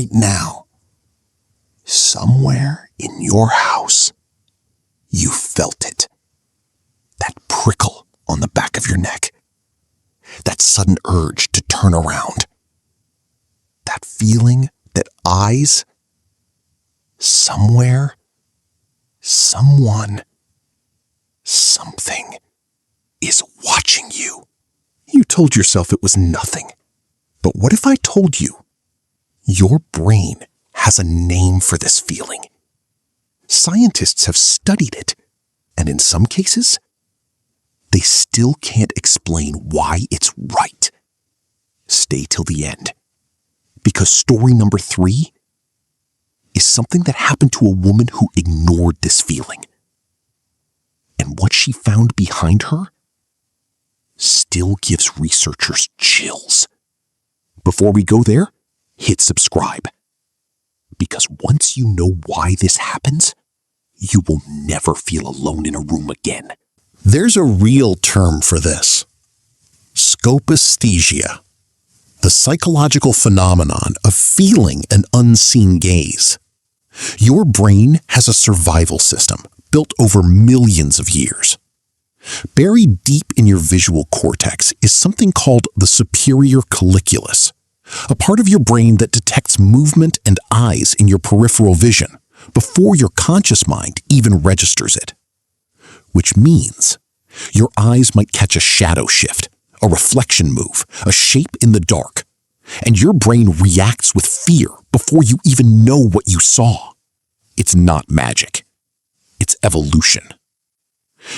right now. Somewhere in your house, you felt it. That prickle on the back of your neck. That sudden urge to turn around. That feeling that eyes, somewhere, someone, something is watching you. You told yourself it was nothing. But what if I told you your brain has a name for this feeling? Scientists have studied it, and in some cases, they still can't explain why it's right. Stay till the end, because story number 3 is something that happened to a woman who ignored this feeling. And what she found behind her still gives researchers chills. Before we go there, hit subscribe. Because once you know why this happens, you will never feel alone in a room again. There's a real term for this. Scopesthesia, the psychological phenomenon of feeling an unseen gaze. Your brain has a survival system built over millions of years. Buried deep in your visual cortex is something called the superior colliculus, a part of your brain that detects movement and eyes in your peripheral vision before your conscious mind even registers it. Which means your eyes might catch a shadow shift, a reflection move, a shape in the dark, and your brain reacts with fear before you even know what you saw. It's not magic. It's evolution.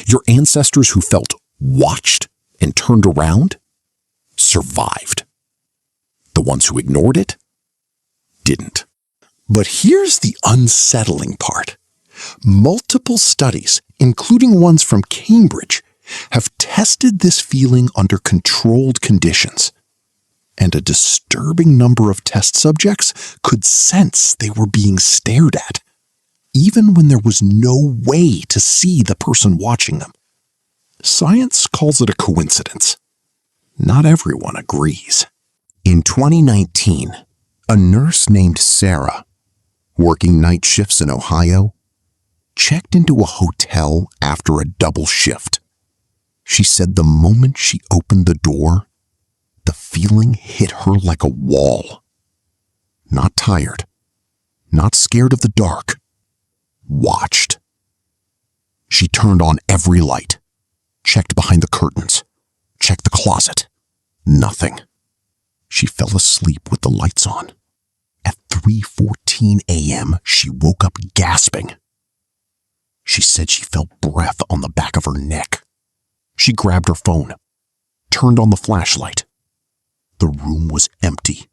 Your ancestors who felt watched and turned around survived. The ones who ignored it didn't. But here's the unsettling part. Multiple studies, including ones from Cambridge, have tested this feeling under controlled conditions. And a disturbing number of test subjects could sense they were being stared at, even when there was no way to see the person watching them. Science calls it a coincidence. Not everyone agrees. In 2019, a nurse named Sarah, working night shifts in Ohio, checked into a hotel after a double shift. She said the moment she opened the door, the feeling hit her like a wall. Not tired, not scared of the dark, watched. She turned on every light, checked behind the curtains, checked the closet. Nothing. She fell asleep with the lights on. At 3:14 a.m., she woke up gasping. She said she felt breath on the back of her neck. She grabbed her phone, turned on the flashlight. The room was empty,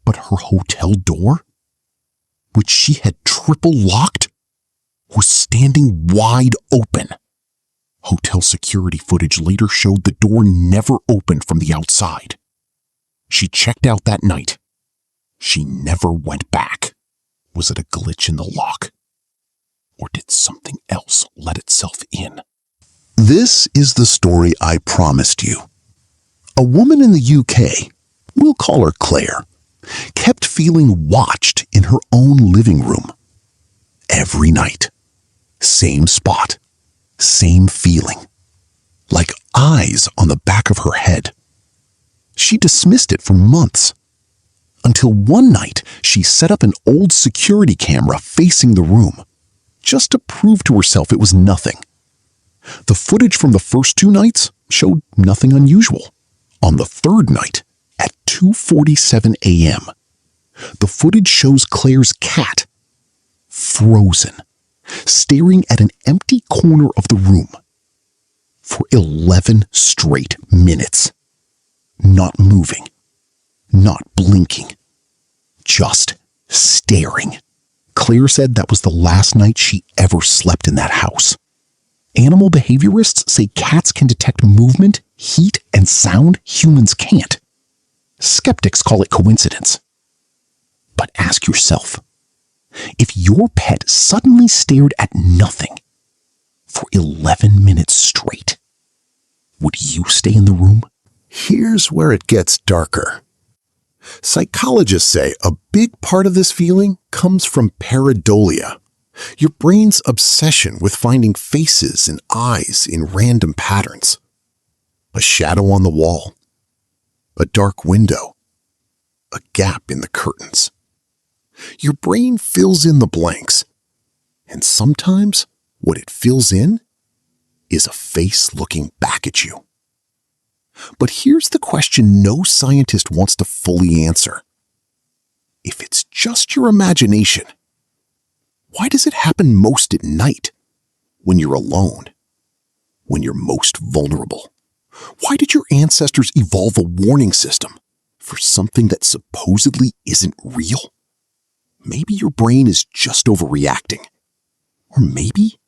but her hotel door, which she had triple locked, was standing wide open. Hotel security footage later showed the door never opened from the outside. She checked out that night. She never went back. Was it a glitch in the lock? Or did something else let itself in? This is the story I promised you. A woman in the UK, we'll call her Claire, kept feeling watched in her own living room. Every night. Same spot. Same feeling. Like eyes on the back of her head. She dismissed it for months. Until one night, she set up an old security camera facing the room, just to prove to herself it was nothing. The footage from the first 2 nights showed nothing unusual. On the third night, at 2:47 a.m., the footage shows Claire's cat, frozen, staring at an empty corner of the room for 11 straight minutes. Not moving, not blinking, just staring. Claire said that was the last night she ever slept in that house. Animal behaviorists say cats can detect movement, heat, and sound humans can't. Skeptics call it coincidence. But ask yourself, if your pet suddenly stared at nothing for 11 minutes straight, would you stay in the room? Here's where it gets darker. Psychologists say a big part of this feeling comes from pareidolia, your brain's obsession with finding faces and eyes in random patterns. A shadow on the wall, a dark window, a gap in the curtains. Your brain fills in the blanks, and sometimes what it fills in is a face looking back at you. But here's the question no scientist wants to fully answer. If it's just your imagination, why does it happen most at night, when you're alone, when you're most vulnerable? Why did your ancestors evolve a warning system for something that supposedly isn't real? Maybe your brain is just overreacting. Or maybe,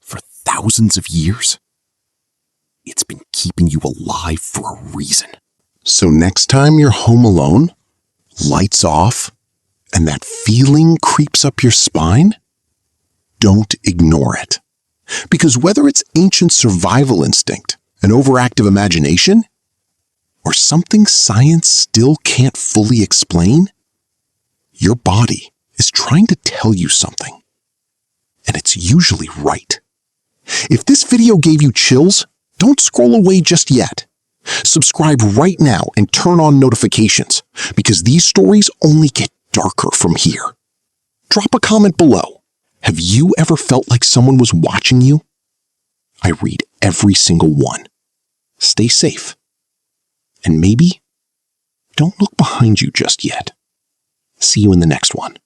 for thousands of years, it's been keeping you alive for a reason. So next time you're home alone, lights off, and that feeling creeps up your spine, don't ignore it. Because whether it's ancient survival instinct, an overactive imagination, or something science still can't fully explain, your body is trying to tell you something. And it's usually right. If this video gave you chills, don't scroll away just yet. Subscribe right now and turn on notifications, because these stories only get darker from here. Drop a comment below. Have you ever felt like someone was watching you? I read every single one. Stay safe. And maybe don't look behind you just yet. See you in the next one.